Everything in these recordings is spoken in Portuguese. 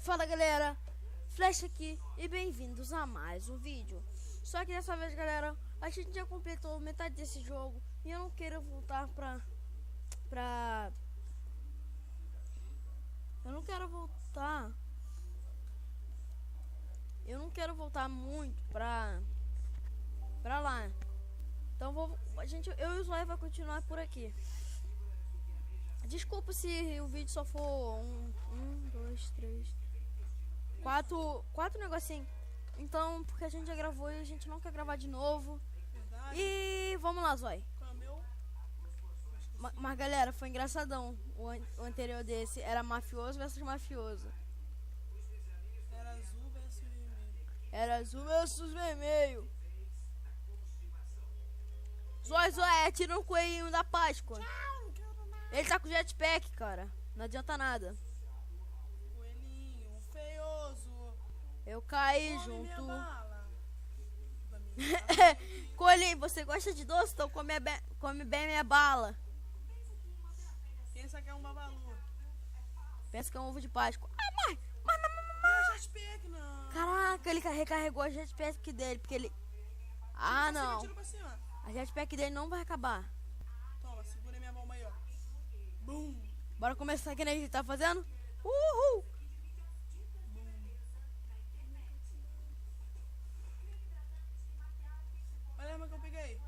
Fala galera, Flash aqui e bem-vindos a mais um vídeo. Só que dessa vez galera, a gente já completou metade desse jogo e eu não quero voltar Eu não quero voltar muito pra lá. Então eu e o Zóio vai continuar por aqui. Desculpa se o vídeo só for dois, três, quatro negocinhos. Então, porque a gente já gravou e a gente não quer gravar de novo. Verdade. E vamos lá, Zóio. Camel. Mas galera, foi engraçadão. O anterior desse era mafioso versus mafioso. Era azul versus vermelho. Era azul versus vermelho. Zóio, atira um coelhinho da Páscoa. Não quero nada. Ele tá com jetpack, cara. Não adianta nada. Coelhinho, feioso. Eu caí Come minha junto. bala. Coelhinho, você gosta de doce? Então come bem minha bala. Pensa que é um babalu. Pensa que é um ovo de Páscoa. Ai, mãe! Ah, jetpack, não. Caraca, ele recarregou a jetpack dele, porque ele... Ah, não. Tira pra cima. A jetpack dele não vai acabar. Toma, segura minha bomba aí, ó. Bum. Bora começar que nem a gente tá fazendo? Uhul! Olha a arma que eu peguei.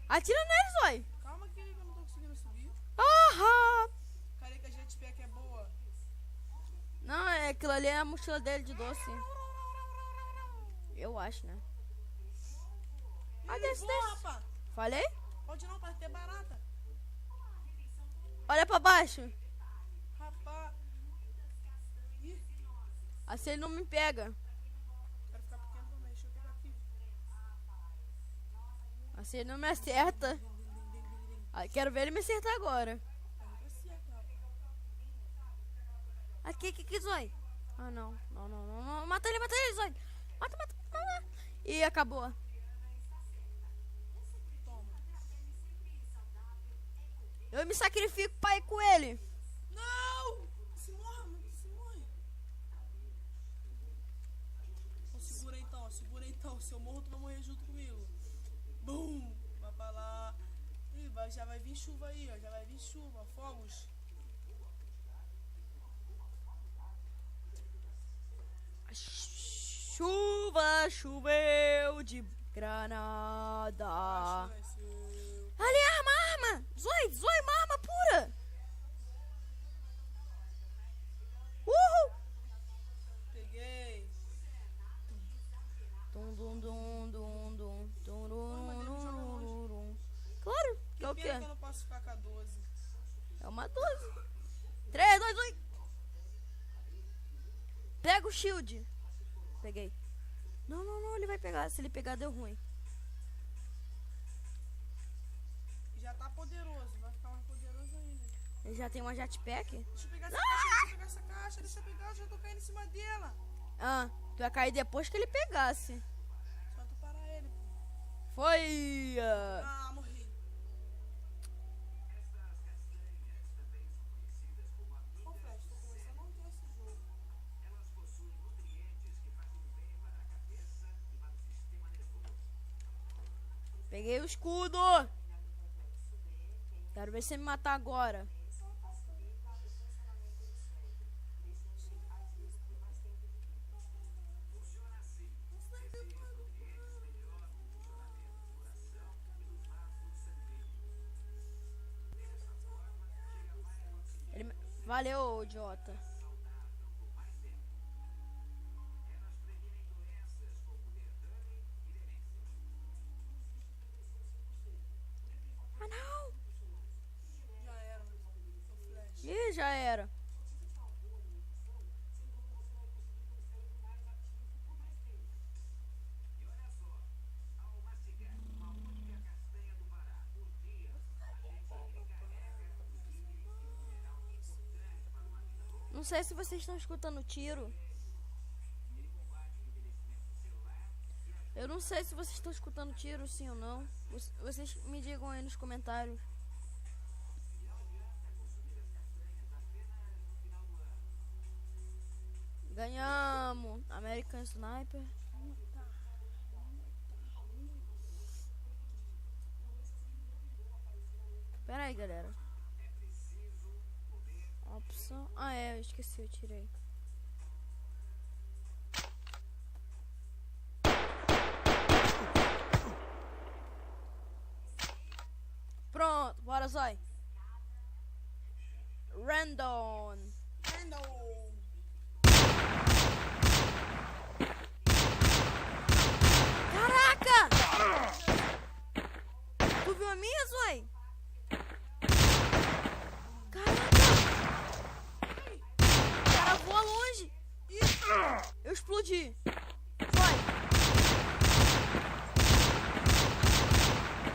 Atira nele, Zóio! Calma que eu não tô conseguindo subir. Aham! Cadê que a jetpack é boa? Não, aquilo ali é a mochila dele de doce. Eu acho, né? Ah, desce. Rapaz. Falei? Pode não, pra ter barata. Olha pra baixo. Rapaz. Ih, Assim ele não me pega. quero ficar pequeno também. Deixa eu pegar aqui. Assim ele não me acerta. Ah, quero ver ele me acertar agora. Aqui, Zóio. Ah, não. Não. Mata ele, Zóio. Mata. E acabou. Toma. Eu me sacrifico pra ir com ele. Não! Se morre. Então, segura então. Se eu morro, tu vai morrer junto comigo. Bum! Vai pra lá. Ih, já vai vir chuva aí, ó. Já vai vir chuva, fogos. A chuva choveu de granada. Vai ser. Ali, arma! Zóio, uma arma pura! Uhul! Peguei. Claro, que é o Que quê? pena que eu não posso ficar com a 12. É uma 12. 3, 2, 1. Pega o shield. Peguei. Não, ele vai pegar. Se ele pegar, deu ruim. Já tá poderoso. Vai ficar mais poderoso ainda. Ele já tem uma jetpack. Deixa eu pegar essa caixa. Deixa eu pegar. Já tô caindo em cima dela. Ah, tu ia cair depois que ele pegasse. Só tu parar ele, pô. Foi! Ah, morri. Ô, Flash, tô começando a não ter esse jogo. Peguei o escudo. Quero ver se ele me matar agora. Valeu, idiota. Ah, não. Já era, o Flash. Ih, já era. Não sei se vocês estão escutando tiro. Eu não sei se vocês estão escutando tiro, sim ou não. Vocês me digam aí nos comentários. Ganhamos. American Sniper. Pera aí, galera. Opção. Ah, é, eu esqueci, eu tirei. Pronto, bora, Zói. Random. Caraca! Tu viu a minha, Zói? Caraca! O cara voa longe. Eu explodi. Zói.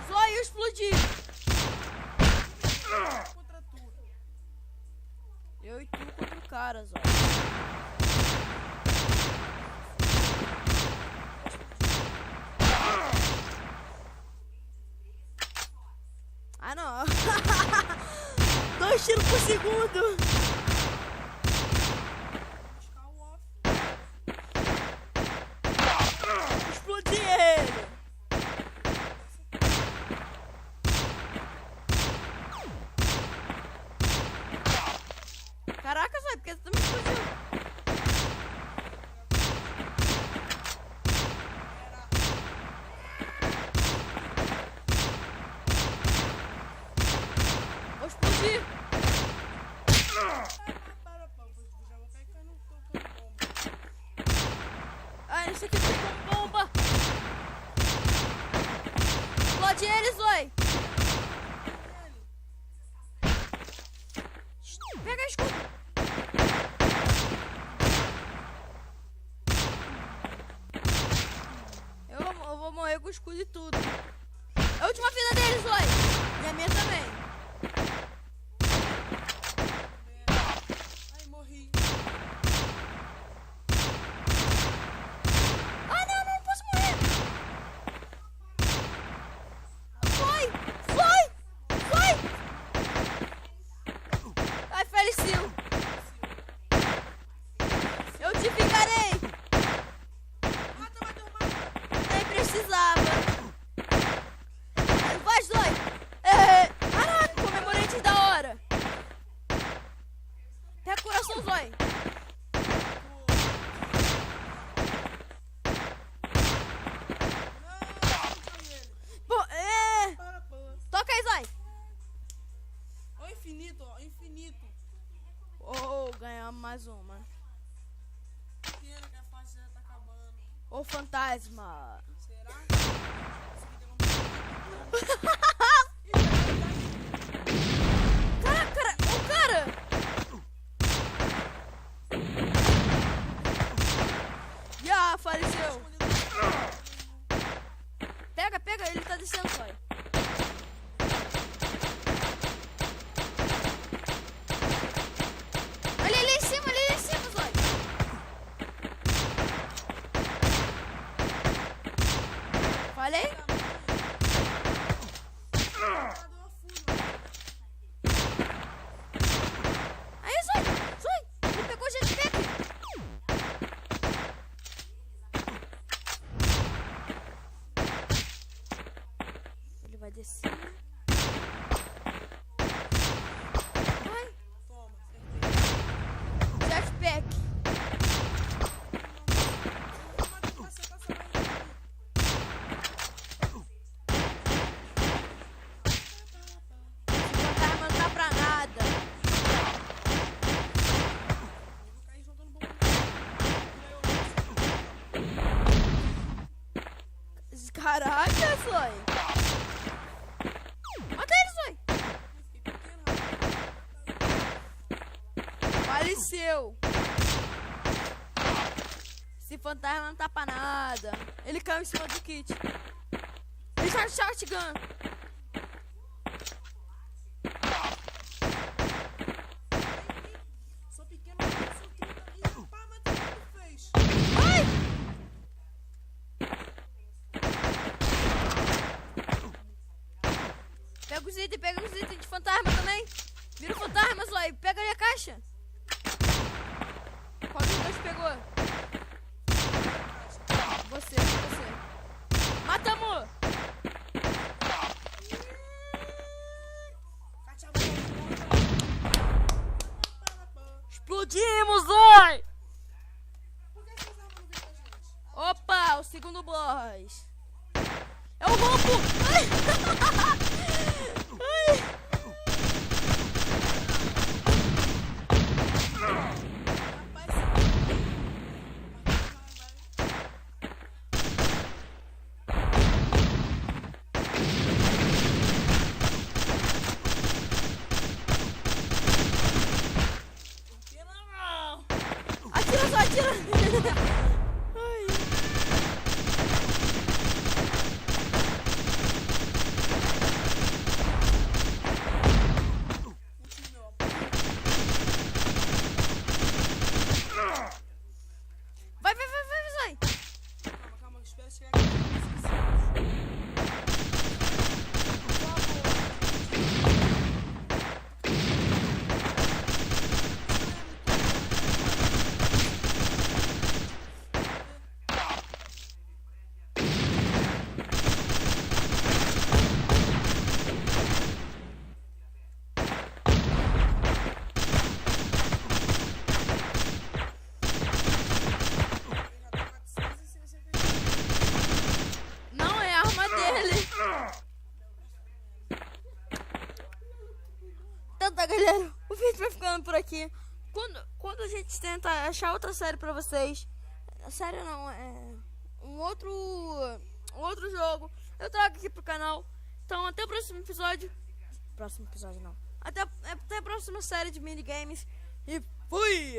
Zói, eu explodi. Contra tu. Eu e tu contra o cara, Zói. Ah, não. 2 tiros por segundo. Buscar o off. Explodi ele. Caraca, Zói, porque tu me explodiu? Vou explodir. Para, já vou cair caindo tocando bomba. Ah, esse aqui tá com bomba. Explode ele, Zói. Pega escudo. Eu vou morrer com o escudo e tudo. É a última vida dele, Zói. E a minha também. Ai, morri. Ah, não, não posso morrer. Foi! Foi! Ai, faleceu. Eu te vingarei. Mata, mata. Nem precisava. Vai, Zói. Caraca, comemorante da hora. Pega o coração, Zói. Pô, Para. toca aí, Zói. Ó, infinito, ó, infinito. Oh, ganhamos mais uma. Pequeno que a fase já tá acabando. Ô, fantasma. Será? Caraca, o cara. Já faleceu. Pega, ele tá descendo, Zói. Olha ali em cima, Zói. Falei? Aí, Zói, ele pegou o jetpack. Ele vai descer. Vai, Toma, acertei. jetpack. Passa mais. O fantasma não tá pra nada. Vou cair jogando bomba. Caraca, Zói. Mata ele, Zói. Fiquei pequeno, rapaz. Faleceu. Esse fantasma não tá pra nada. Ele caiu em cima do kit. Ele tá no shotgun. Sou pequeno, mas eu sou 30. Ih, pá, mas tu fez? Ai! Pega os itens de fantasma também. Vira o fantasma, Zói. Pega aí a caixa. Pode os dois pegou. Você. Matamos! Explodimos, oi! Por que vocês armas não vêm com a gente? Opa, o segundo boss. É o roubo! Ai! Ai! Atira só, atira! Ai. Vai! Calma, espera chegar aqui. Não é a arma dele. Então tá, galera. O vídeo vai ficando por aqui. Quando a gente tenta achar outra série pra vocês, série não, é um outro jogo, eu trago aqui pro canal. Então até o próximo episódio. Próximo episódio não. Até a próxima série de minigames. E fui!